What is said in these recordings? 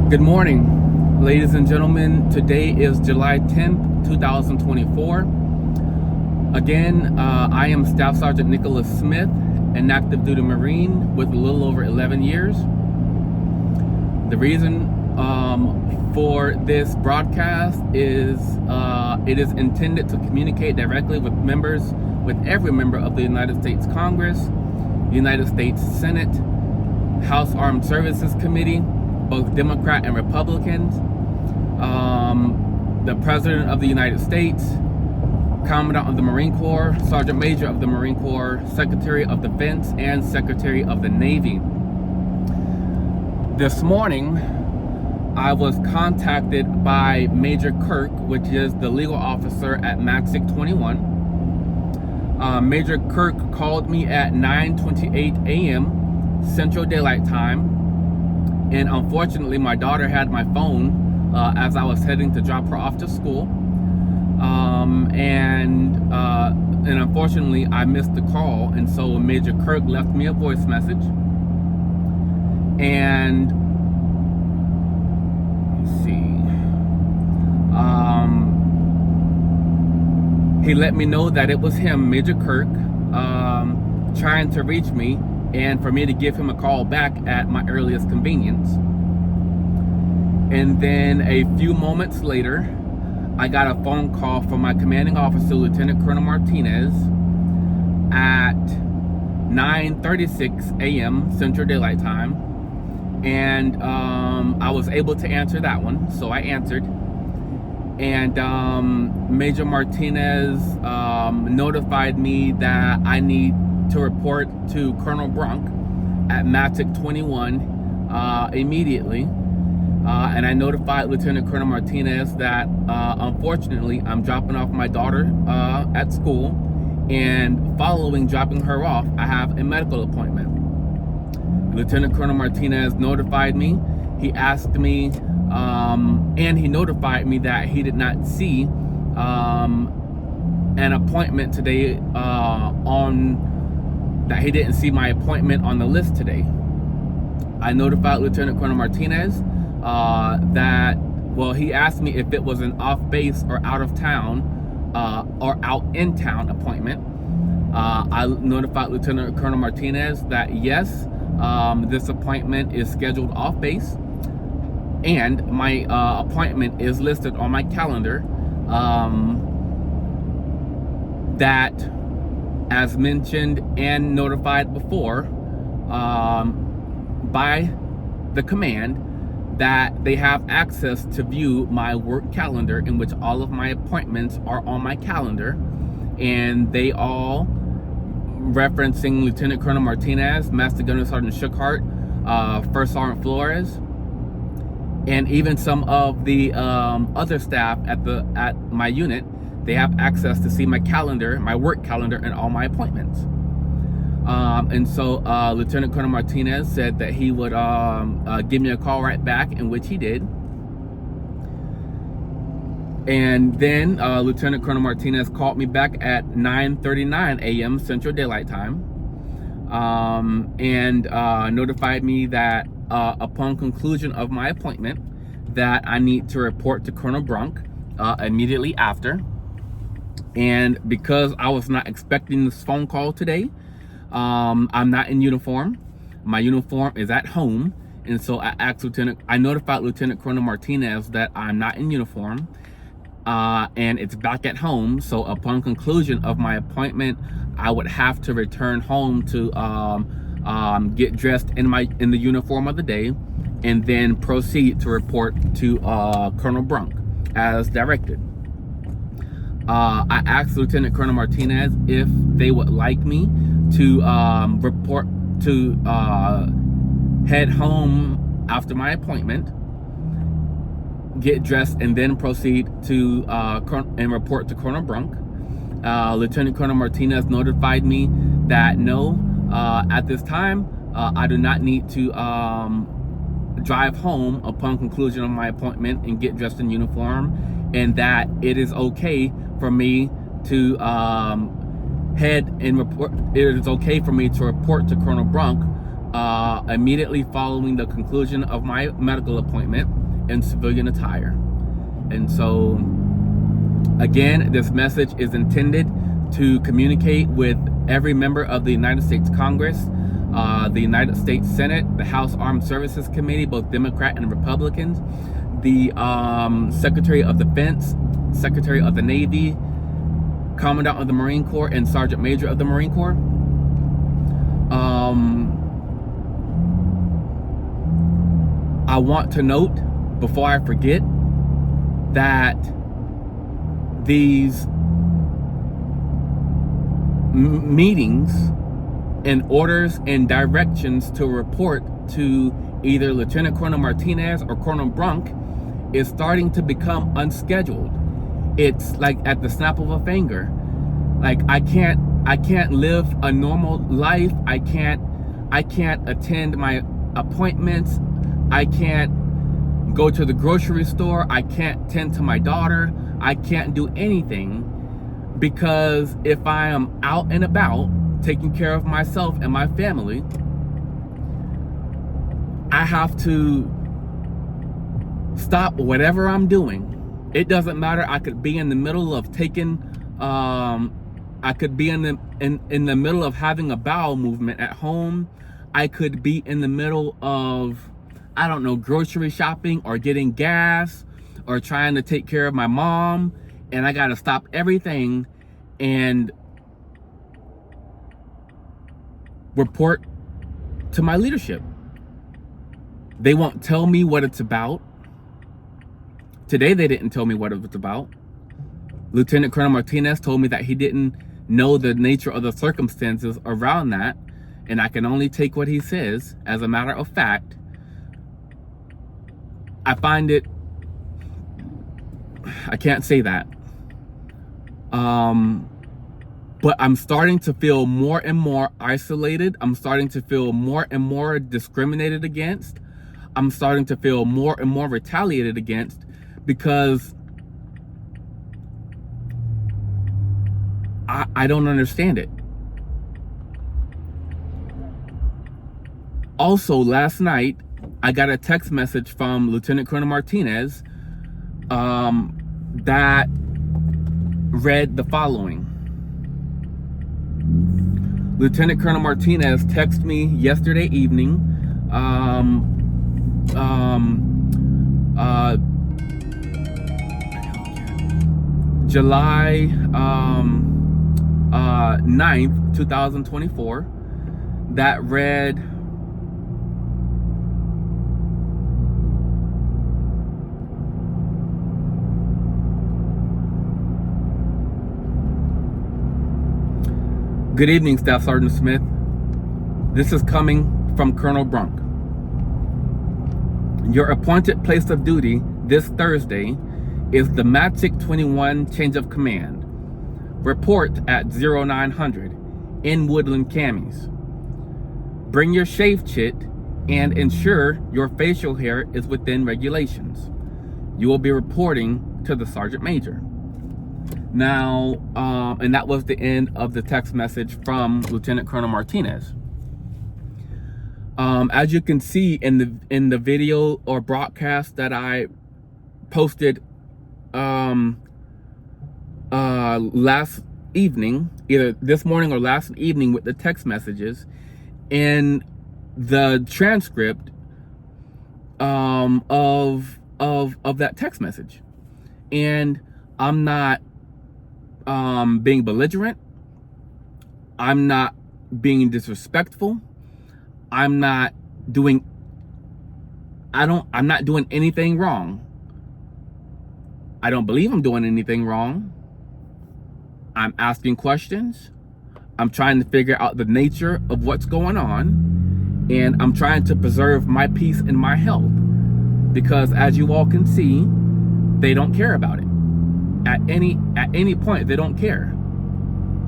Good morning, ladies and gentlemen. Today is July 10th, 2024. Again, I am Staff Sergeant Nicholas Smith, an active duty Marine with a little over 11 years. The reason for this broadcast is it is intended to communicate directly with every member of the United States Congress, the United States Senate, House Armed Services Committee, both Democrat and Republicans, the President of the United States, Commandant of the Marine Corps, Sergeant Major of the Marine Corps, Secretary of Defense, and Secretary of the Navy. This morning, I was contacted by Major Kirk, which is the legal officer at MAXIC 21. Major Kirk called me at 9:28 a.m. Central Daylight Time. And unfortunately, my daughter had my phone as I was heading to drop her off to school. And unfortunately, I missed the call. And so Major Kirk left me a voice message. And let's see. He let me know that it was him, Major Kirk, trying to reach me, and for me to give him a call back at my earliest convenience. And then a few moments later, I got a phone call from my commanding officer, Lieutenant Colonel Martinez, at 9:36 a.m. Central Daylight Time. And I was able to answer that one, so I answered. And Major Martinez notified me that I need to report to Colonel Brunk at MAXIC 21 immediately. And I notified Lieutenant Colonel Martinez that unfortunately I'm dropping off my daughter at school, and following dropping her off, I have a medical appointment. Lieutenant Colonel Martinez notified me. He asked me, and he notified me that he did not see an appointment today that he didn't see my appointment on the list today. I notified Lieutenant Colonel Martinez that, well, he asked me if it was an off-base or out-of-town or out-in-town appointment. I notified Lieutenant Colonel Martinez that yes, this appointment is scheduled off-base, and my appointment is listed on my calendar. That, as mentioned and notified before, by the command, that they have access to view my work calendar, in which all of my appointments are on my calendar, and they all referencing Lieutenant Colonel Martinez, Master Gunner Sergeant Shookhart, First Sergeant Flores, and even some of the other staff at my unit. They have access to see my calendar, my work calendar, and all my appointments. And so Lieutenant Colonel Martinez said that he would give me a call right back, in which he did. And then Lieutenant Colonel Martinez called me back at 9:39 a.m. Central Daylight Time, and notified me that upon conclusion of my appointment, that I need to report to Colonel Brunk immediately after. And because I was not expecting this phone call today, I'm not in uniform. My uniform is at home. And so I notified Lieutenant Colonel Martinez that I'm not in uniform, and it's back at home. So upon conclusion of my appointment, I would have to return home to get dressed in the uniform of the day, and then proceed to report to Colonel Brunk as directed. I asked Lieutenant Colonel Martinez if they would like me to report to head home after my appointment, get dressed, and then proceed to and report to Colonel Brunk. Lieutenant Colonel Martinez notified me that no, at this time, I do not need to drive home upon conclusion of my appointment and get dressed in uniform, and that it is okay for me to head and report. It is okay for me to report to Colonel Brunk immediately following the conclusion of my medical appointment in civilian attire. And so, again, this message is intended to communicate with every member of the United States Congress, the United States Senate, the House Armed Services Committee, both Democrat and Republicans, the Secretary of Defense, Secretary of the Navy, Commandant of the Marine Corps, and Sergeant Major of the Marine Corps. I want to note, before I forget, that these meetings and orders and directions to report to either Lieutenant Colonel Martinez or Colonel Brunk is starting to become unscheduled. It's like at the snap of a finger. Like I can't live a normal life. I can't attend my appointments. I can't go to the grocery store. I can't tend to my daughter. I can't do anything, because if I am out and about taking care of myself and my family, I have to stop whatever I'm doing. It doesn't matter. I could be in the middle of taking I could be in the middle of having a bowel movement at home. I could be in the middle of, I don't know, grocery shopping or getting gas or trying to take care of my mom, and I got to stop everything and report to my leadership. They won't tell me what it's about. Today they didn't tell me what it was about. Lieutenant Colonel Martinez told me that he didn't know the nature of the circumstances around that, and I can only take what he says as a matter of fact. I find it, I can't say that. But I'm starting to feel more and more isolated. I'm starting to feel more and more discriminated against. I'm starting to feel more and more retaliated against, because I don't understand it. Also, last night, I got a text message from Lieutenant Colonel Martinez that read the following. Lieutenant Colonel Martinez texted me yesterday evening, July 9th, 2024, that read, "Good evening, Staff Sergeant Smith. This is coming from Colonel Brunk. Your appointed place of duty this Thursday is the Magic 21 change of command. Report at 0900 in Woodland Camis. Bring your shave kit and ensure your facial hair is within regulations. You will be reporting to the Sergeant Major." Now, and that was the end of the text message from Lieutenant Colonel Martinez. As you can see in the video or broadcast that I posted last evening, either this morning or last evening, with the text messages, in the transcript of that text message. And I'm not being belligerent. I'm not being disrespectful. I'm not doing anything wrong. I don't believe I'm doing anything wrong. I'm asking questions. I'm trying to figure out the nature of what's going on, and I'm trying to preserve my peace and my health, because as you all can see, they don't care about it. At any point, they don't care.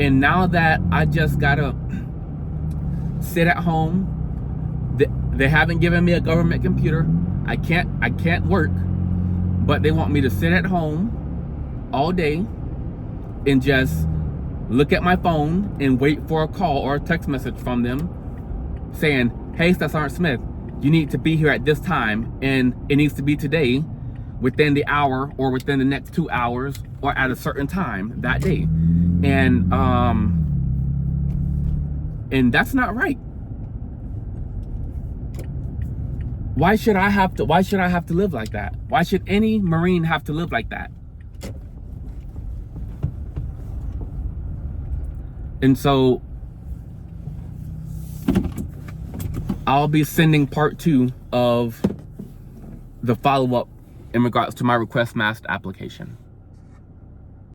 And now that I just gotta sit at home, they haven't given me a government computer. I can't work, but they want me to sit at home all day and just look at my phone and wait for a call or a text message from them saying, hey, Staff Sergeant Smith, you need to be here at this time, and it needs to be today, within the hour or within the next 2 hours or at a certain time that day. And that's not right. Why should I have to live like that? Why should any Marine have to live like that? And so I'll be sending part 2 of the follow-up in regards to my request mask application.